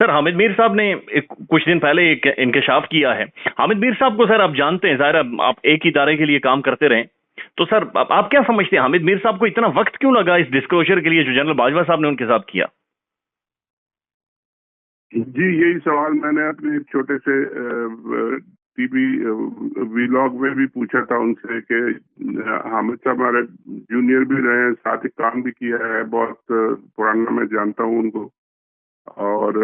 سر حامد میر صاحب نے کچھ دن پہلے ایک انکشاف کیا ہے. حامد میر صاحب کو سر آپ جانتے ہیں، ظاہر آپ ایک ہی ادارے کے لیے کام کرتے رہیں، تو سر آپ کیا سمجھتے ہیں حامد میر صاحب کو اتنا وقت کیوں لگا اس ڈسکلوجر کے لیے جو جنرل باجوہ صاحب نے ان کے ساتھ کیا؟ جی یہی سوال میں نے اپنے ایک چھوٹے سے ٹی وی ویلاگ میں بھی پوچھا تھا ان سے کہ حامد صاحب ہمارے جونیئر بھی رہے ہیں، ساتھ ہی کام بھی کیا ہے، بہت پرانا میں جانتا ہوں ان کو. اور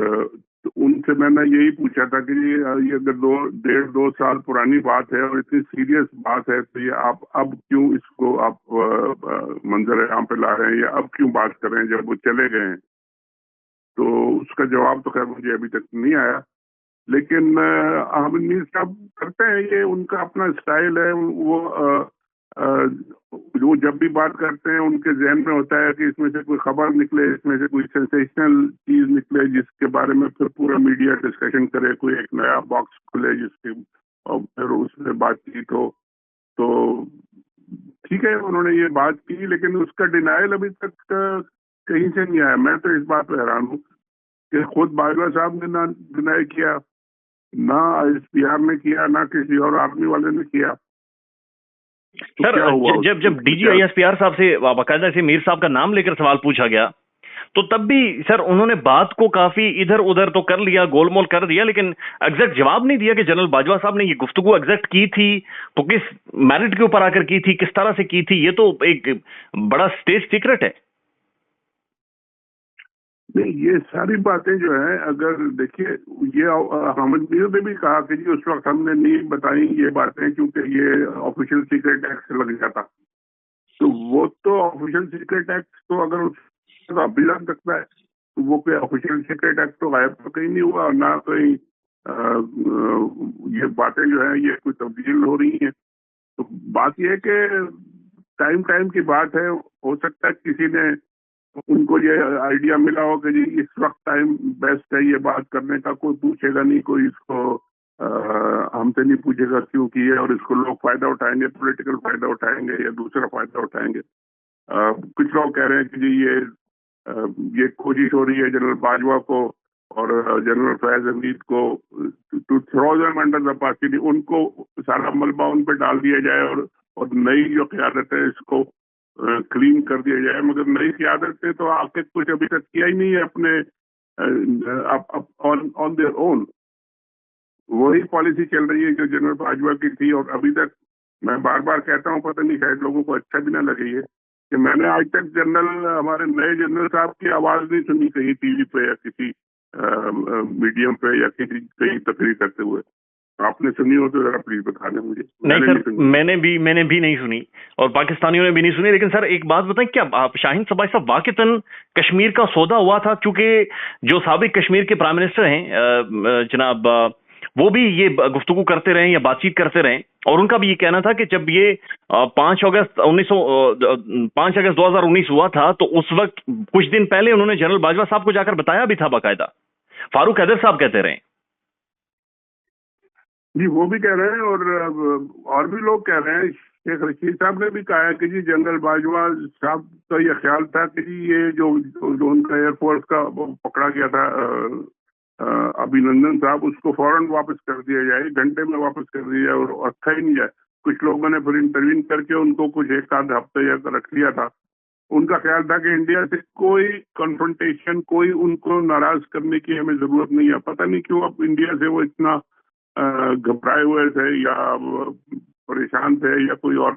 ان سے میں نے یہی پوچھا تھا کہ یہ اگر 1.5-2 سال پرانی بات ہے اور اتنی سیریس بات ہے تو یہ آپ اب کیوں اس کو آپ منظر عام پہ لا رہے ہیں یا اب کیوں بات کر رہے ہیں جب وہ چلے گئے ہیں؟ تو اس کا جواب تو خیر مجھے ابھی تک نہیں آیا، لیکن حامد میر صاحب کرتے ہیں، یہ ان کا اپنا اسٹائل ہے. وہ جب بھی بات کرتے ہیں ان کے ذہن میں ہوتا ہے کہ اس میں سے کوئی خبر نکلے، اس میں سے کوئی سینسیشنل چیز نکلے جس کے بارے میں پھر پورا میڈیا ڈسکشن کرے، کوئی ایک نیا باکس کھلے جس کی اور پھر اس میں بات چیت ہو. تو ٹھیک ہے انہوں نے یہ بات کی، لیکن اس کا ڈینائل ابھی تک کہیں سے نہیں آیا. میں تو اس بات پہ حیران ہوں کہ خود باجوہ صاحب نے نہ ڈینائی کیا، نہ ایس پی آر نے کیا، نہ کسی اور آرمی والے نے کیا. سر جب D G I S P R صاحب سے باقاعدہ سے میر صاحب کا نام لے کر سوال پوچھا گیا تو تب بھی سر انہوں نے بات کو کافی ادھر ادھر تو کر لیا، گول مول کر دیا، لیکن ایگزیکٹ جواب نہیں دیا کہ جنرل باجوہ صاحب نے یہ گفتگو ایگزیکٹ کی تھی تو کس میرٹ کے اوپر آ کر کی تھی، کس طرح سے کی تھی. یہ تو ایک بڑا اسٹیٹ سیکرٹ ہے. نہیں، یہ ساری باتیں جو ہیں اگر دیکھیے، یہ حامد میر نے بھی کہا کہ جی اس وقت ہم نے نہیں بتائی یہ باتیں کیونکہ یہ آفیشیل سیکرٹ ایکٹ سے لگ جاتا. تو وہ تو آفیشیل سیکرٹ ایکٹ تو اگر اس ابھی لگ سکتا ہے تو وہ کوئی آفیشیل سیکرٹ ایکٹ تو غائب تو کہیں نہیں ہوا، اور نہ کہیں یہ باتیں جو ہیں یہ کوئی تبدیل ہو رہی ہیں. تو بات یہ ہے کہ ٹائم کی بات ہے، ہو سکتا ہے کسی نے ان کو یہ آئیڈیا ملا ہو کہ جی اس وقت ٹائم بیسٹ ہے یہ بات کرنے کا، کوئی پوچھے گا نہیں، کوئی اس کو ہم سے نہیں پوچھے گا کیوں کی ہے، اور اس کو لوگ فائدہ اٹھائیں گے، پولیٹیکل فائدہ اٹھائیں گے یا دوسرا فائدہ اٹھائیں گے. کچھ لوگ کہہ رہے ہیں کہ جی یہ کوشش ہو رہی ہے جنرل باجوہ کو اور جنرل فیض حمید کو to throw them under the party, ان کو سارا ملبہ ان پہ ڈال دیا جائے اور نئی جو قیادت ہے اس کو کلین کر دیا جائے. مگر نئی قیادت نے تو آخر کچھ ابھی تک کیا ہی نہیں ہے اپنے آن دیئر اون. وہی پالیسی چل رہی ہے جو جنرل باجوہ کی تھی، اور ابھی تک میں بار بار کہتا ہوں، پتہ نہیں شاید لوگوں کو اچھا بھی نہ لگے یہ کہ میں نے آج تک ہمارے نئے جنرل صاحب کی آواز نہیں سنی کہیں ٹی وی پہ یا کسی میڈیم پہ یا کہیں تقریر کرتے ہوئے. آپ نے سنی ہو تو ذرا پلیز بتا دیں مجھے. نہیں سر، میں نے بھی نہیں سنی اور پاکستانیوں نے بھی نہیں سنی. لیکن سر ایک بات بتائیں، کیا شاہین صبائی صاحب واقعتاً کشمیر کا سودا ہوا تھا؟ کیونکہ جو سابق کشمیر کے پرائم منسٹر ہیں جناب، وہ بھی یہ گفتگو کرتے رہے یا بات چیت کرتے رہے، اور ان کا بھی یہ کہنا تھا کہ جب یہ 5 اگست 2019 ہوا تھا تو اس وقت کچھ دن پہلے انہوں نے جنرل باجوہ صاحب کو جا کر بتایا بھی تھا باقاعدہ. فاروق حیدر صاحب کہتے رہے. جی وہ بھی کہہ رہے ہیں اور بھی لوگ کہہ رہے ہیں. شیخ رشید صاحب نے بھی کہا ہے کہ جی جنرل باجوہ صاحب کا یہ خیال تھا کہ جی یہ جو ان کا ایئر فورس کا پکڑا گیا تھا ابھینندن صاحب، اس کو فوراً واپس کر دیا جائے، گھنٹے میں واپس کر دیا جائے اور رکھا ہی نہیں جائے. کچھ لوگوں نے پھر انٹروین کر کے ان کو کچھ 1 آدھ ہفتے یا رکھ لیا تھا. ان کا خیال تھا کہ انڈیا سے کوئی کنفرنٹیشن، کوئی ان کو ناراض کرنے کی ہمیں ضرورت نہیں ہے. پتہ نہیں کیوں اب انڈیا سے وہ اتنا گھبرائے ہوئے تھے یا پریشان تھے یا کوئی اور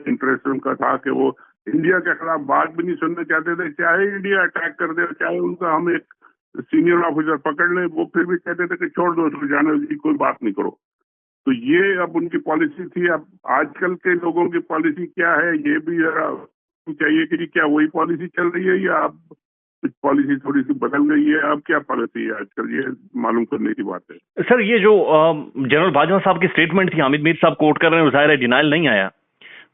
انٹرسٹ ان کا تھا کہ وہ انڈیا کے خلاف بات بھی نہیں سننا چاہتے تھے. چاہے انڈیا اٹیک کر دے، چاہے ان کا ہم ایک سینئر آفیسر پکڑ لیں، وہ پھر بھی کہتے تھے کہ چھوڑ دو اس کو، جانے کی کوئی بات نہیں کرو. تو یہ اب ان کی پالیسی تھی. اب آج کل کے لوگوں کی پالیسی کیا ہے یہ بھی ذرا چاہیے کہ کیا وہی پالیسی چل رہی ہے یا اب کچھ پالیسی تھوڑی سی بدل گئی ہے. اب کیا پالیسی ہے آج کل یہ معلوم کرنے کی بات ہے. سر یہ جو جنرل باجوہ صاحب کی اسٹیٹمنٹ تھی، حامد میر صاحب کوٹ کر رہے ہیں، ظاہر ہے ڈینائل نہیں آیا.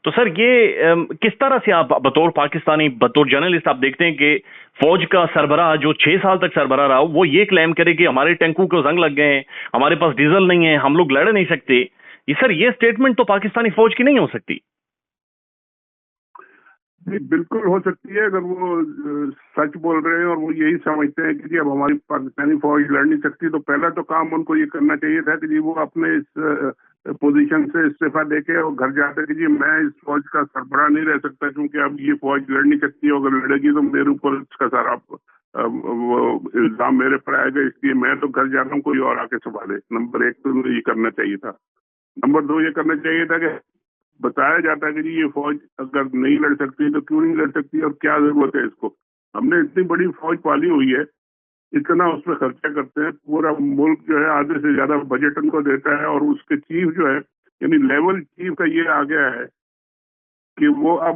تو سر یہ کس طرح سے آپ بطور پاکستانی، بطور جرنلسٹ آپ دیکھتے ہیں کہ فوج کا سربراہ جو 6 سال تک سربراہ رہا وہ یہ کلیم کرے کہ ہمارے ٹینکوں کو زنگ لگ گئے ہیں، ہمارے پاس ڈیزل نہیں ہے، ہم لوگ لڑ نہیں سکتے. یہ سر یہ اسٹیٹمنٹ تو پاکستانی فوج کی نہیں ہو سکتی. بالکل ہو سکتی ہے اگر وہ سچ بول رہے ہیں اور وہ یہی سمجھتے ہیں کہ جی اب ہماری پاکستانی فوج لڑ نہیں سکتی، تو پہلا تو کام ان کو یہ کرنا چاہیے تھا کہ جی وہ اپنے اس پوزیشن سے استعفیٰ دے کے اور گھر جاتے کہ جی میں اس فوج کا سربراہ نہیں رہ سکتا کیونکہ اب یہ فوج لڑ نہیں سکتی، اگر لڑے گی تو میرے اوپر اس کا سارا وہ الزام میرے پر آئے گا، اس لیے میں تو گھر جا رہا ہوں، کوئی اور آ کے سنبھالے۔ نمبر 1 تو یہ کرنا چاہیے تھا۔ نمبر 2 یہ کرنا چاہیے تھا کہ بتایا جاتا ہے کہ جی یہ فوج اگر نہیں لڑ سکتی تو کیوں نہیں لڑ سکتی اور کیا ضرورت ہے اس کو۔ ہم نے اتنی بڑی فوج پالی ہوئی ہے، اتنا اس پہ خرچہ کرتے ہیں، پورا ملک جو ہے آدھے سے زیادہ بجٹ ان کو دیتا ہے، اور اس کے چیف جو ہے یعنی لیول چیف کا یہ آ گیا ہے کہ وہ اب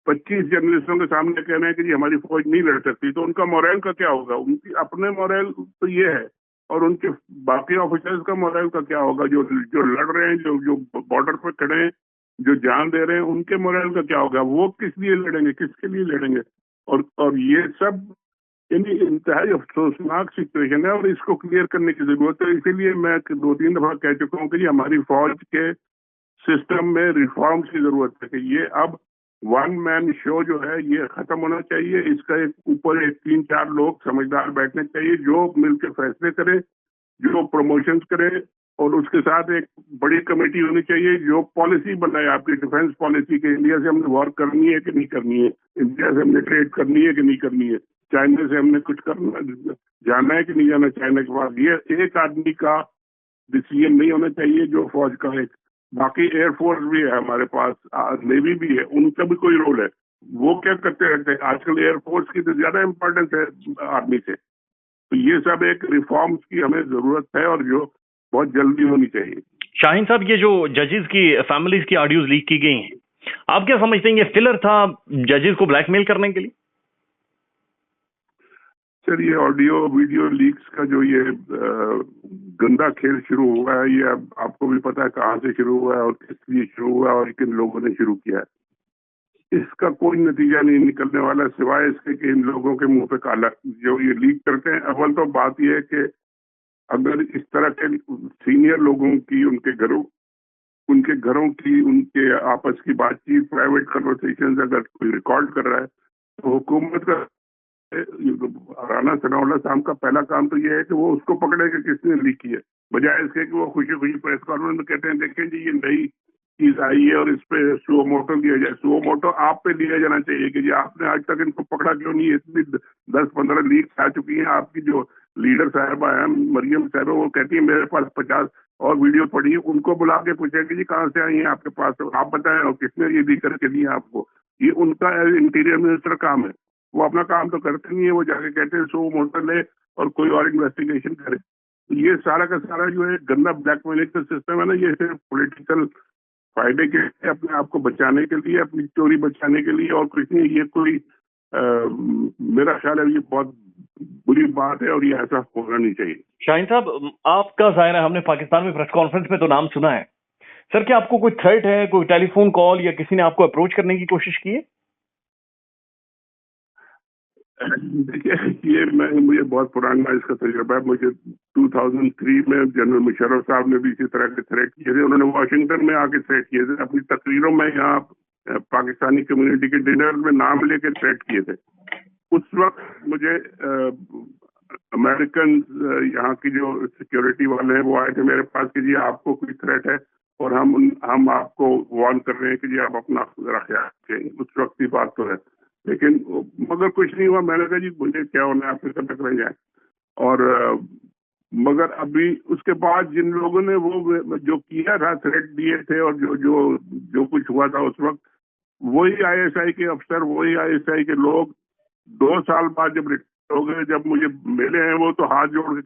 25 جرنلسٹوں کے سامنے کہہ رہے ہیں کہ جی ہماری فوج نہیں لڑ سکتی، تو ان کا مورائل کا کیا ہوگا؟ ان کی اپنے مورائل تو یہ ہے، اور ان کے باقی آفیسرز کا مورائل کا کیا ہوگا؟ جو لڑ رہے ہیں، جو بارڈر پہ کھڑے ہیں، جو جان دے رہے ہیں، ان کے مورائل کا کیا ہوگا؟ وہ کس لیے لڑیں گے؟ کس کے لیے لڑیں گے؟ اور یہ سب یعنی انتہائی افسوسناک سچویشن ہے، اور اس کو کلیئر کرنے کی ضرورت ہے۔ اسی لیے میں 2-3 دفعہ کہہ چکا ہوں کہ جی ہماری فوج کے سسٹم میں ریفارمز کی ضرورت ہے، کہ یہ اب 1 مین شو جو ہے یہ ختم ہونا چاہیے۔ اس کا اوپر 3-4 لوگ سمجھدار بیٹھنے چاہیے جو مل کے فیصلے کریں، جو پروموشنز کریں، اور اس کے ساتھ ایک بڑی کمیٹی ہونی چاہیے جو پالیسی بنائے، آپ کی ڈیفنس پالیسی، کہ انڈیا سے ہم نے وار کرنی ہے کہ نہیں کرنی ہے، انڈیا سے ہم نے ٹریڈ کرنی ہے کہ نہیں کرنی ہے، چائنا سے ہم نے کچھ کرنا جانا ہے کہ نہیں جانا چائنا کے پاس۔ یہ ایک آدمی کا ڈیسیژن نہیں ہونا چاہیے جو فوج کا ہے۔ باقی ایئر فورس بھی ہے ہمارے پاس، نیوی بھی ہے، ان کا بھی کوئی رول ہے۔ وہ کیا کرتے رہتے ہیں؟ آج کل ایئر فورس کی تو زیادہ امپورٹنس ہے آرمی سے۔ تو یہ سب ایک ریفارمز کی ہمیں ضرورت ہے، اور جو بہت جلدی ہونی چاہیے۔ شاہین صاحب، یہ جو ججز کی فیملیز کی آڈیوز لیک کی گئی ہیں، آپ کیا سمجھتے ہیں یہ فلر تھا ججز کو بلیک میل کرنے کے لیے؟ سر، یہ آڈیو ویڈیو لیکس کا جو یہ گندا کھیل شروع ہوا ہے، یہ اب آپ کو بھی پتا ہے کہاں سے شروع ہوا ہے اور کس لیے شروع ہوا ہے اور کن لوگوں نے شروع کیا ہے۔ اس کا کوئی نتیجہ نہیں نکلنے والا سوائے اس کے کہ ان لوگوں کے منہ پہ کالا جو یہ لیک کرتے ہیں۔ اول تو بات یہ ہے کہ اگر اس طرح کے سینئر لوگوں کی ان کے گھروں کی ان کے آپس کی بات چیت، پرائیویٹ کنورسیشن اگر کوئی ریکارڈ کر رہا ہے، تو حکومت کا رانا ثناء اللہ صاحب کا پہلا کام تو یہ ہے کہ وہ اس کو پکڑے کہ کس نے لیک کی ہے، بجائے اس کے کہ وہ خوشی خوشی پریس کانفرنس میں کہتے ہیں دیکھیں جی یہ نئی چیز آئی ہے اور اس پہ سو موٹو دیا جائے۔ سو موٹو آپ پہ دیا جانا چاہیے کہ جی آپ نے آج تک ان کو پکڑا کیوں نہیں؟ اتنی 10-15 لیکس آ چکی ہیں۔ آپ کی جو لیڈر صاحبہ ہیں مریم صاحبہ، وہ کہتی ہیں میرے پاس 50 اور ویڈیو پڑی ہے، ان کو بلا کے پوچھیں کہ جی کہاں سے آئی ہیں آپ کے پاس، آپ بتائیں اور کس نے یہ لیک کر کے دی آپ کو۔ یہ ان کا انٹیریئر منسٹر کام ہے، وہ اپنا کام تو کرتے نہیں ہے، وہ جا کے کہتے ہیں سو موٹر لے اور کوئی اور انویسٹیگیشن کرے۔ یہ سارا کا سارا جو ہے گندا بلیک میلنگ کا سسٹم ہے نا، یہ صرف پولیٹیکل فائدے کے لیے، اپنے آپ کو بچانے کے لیے، اپنی چوری بچانے کے لیے، اور کچھ نہیں۔ یہ کوئی میرا خیال ہے یہ بہت بری بات ہے اور یہ ایسا ہونا نہیں چاہیے۔ شاہین صاحب، آپ کا ظاہر ہے ہم نے پاکستان میں پریس کانفرنس میں تو نام سنا ہے، سر کیا آپ کو کوئی تھریٹ ہے، کوئی ٹیلی فون کال یا کسی نے آپ کو اپروچ کرنے کی کوشش کی ہے؟ دیکھیے، یہ مجھے بہت پرانا اس کا تجربہ ہے۔ مجھے 2003 میں جنرل مشرف صاحب نے بھی اسی طرح کے تھریٹ کیے تھے، انہوں نے واشنگٹن میں آ کے تھریٹ کیے تھے، اپنی تقریروں میں یہاں پاکستانی کمیونٹی کے ڈنر میں نام لے کے تھریٹ کیے تھے۔ اس وقت مجھے امریکن یہاں کی جو سیکیورٹی والے ہیں وہ آئے تھے میرے پاس کہ جی آپ کو کوئی تھریٹ ہے اور ہم آپ کو وارن کر رہے ہیں کہ جی آپ اپنا خیال رکھیں۔ اس وقت کی بات تو ہے، لیکن مگر کچھ نہیں ہوا۔ میں نے کہا جی مجھے کیا ہونا ہے، آپ سے کب تک رہ جائیں۔ اور مگر ابھی اس کے بعد جن لوگوں نے وہ جو کیا تھا، تھریٹ دیے تھے، اور جو کچھ ہوا تھا اس وقت، وہی آئی ایس آئی کے افسر، وہی آئی ایس آئی کے لوگ 2 سال بعد جب ریٹائر ہو گئے، جب مجھے ملے ہیں وہ تو ہاتھ جوڑ کے